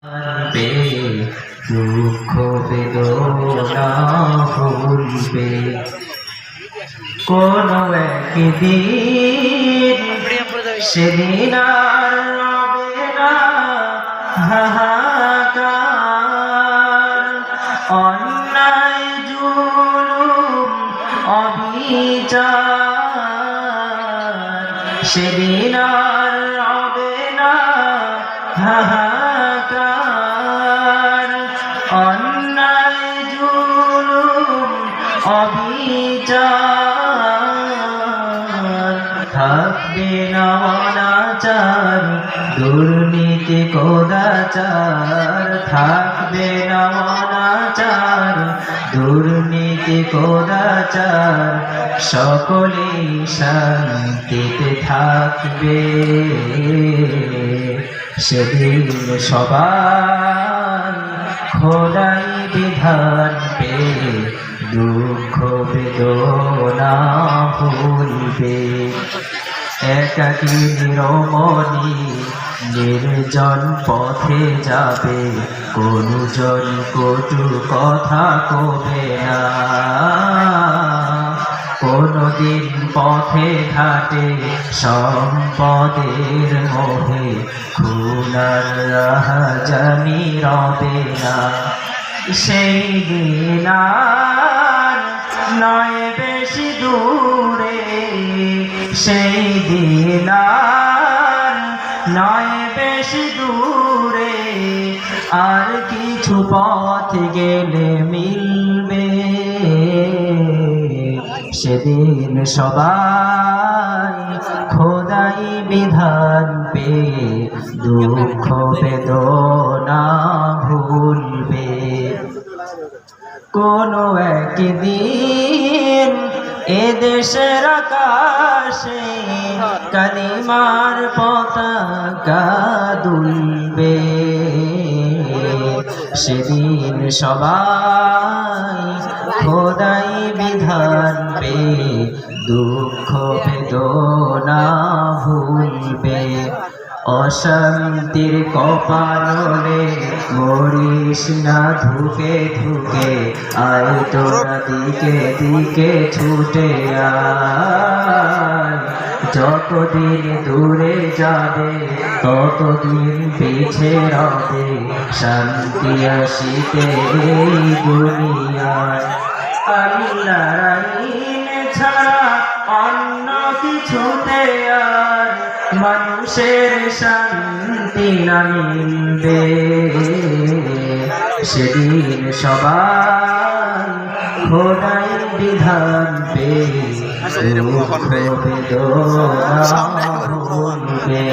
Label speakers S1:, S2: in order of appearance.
S1: Pay দুঃখ বেদনা ভুলবে কোন একদিন সেদিন আর রবে না হাহাকার অন্যায় জুলুম অবিচার সেদিন আর রবে না হাহাকার অন্যায় জুলুম অবিচার থাকবে না অনাচার দুর্নীতি কদাচার থাকবে না অনাচার দুর্নীতি কদাচার সকলেই শান্তিতে থাকবে সেদিন সবাই খোদাই বিধান পে দুঃখ বেদনা ভুলবে একাকী নিরমণি নির্জন পথে যাবে কোনজন কটু কথা কবে না কোনদিন পথে ঘাটে সম্পদের মোহে খুনার রাহাজানি রবে না সেই দিন আর নয় বেশি দূরে সেই দিন আর নয় বেশি দূরে আর কিছু পথ গেলে মিলবে সেদিন সবাই খোদাই বিধান পে দুঃখ বেদনা ভুলবে কোন একদিন এদেশের আকাশে কালিমার পতাকা দুলবে সেদিন সবাই খোদাই বিধান পে দুঃখ বেদনা ভুলবে অশান্তির কপালে মরিস না ধুকে ধুকে আয় তোরা দিকে দিকে ছুটে আয় যতদিন দূরে যাবে ততদিন পিছে রবে শান্তি আসিতে এই দুনিয়ায় আল্লাহর আইন ছাড়া অন্য কিছুতে আর মানুষের শান্তি না মিলবে সেদিন সবাই খোদাই বিধান পে দুঃখ বেদনা ভুলবে।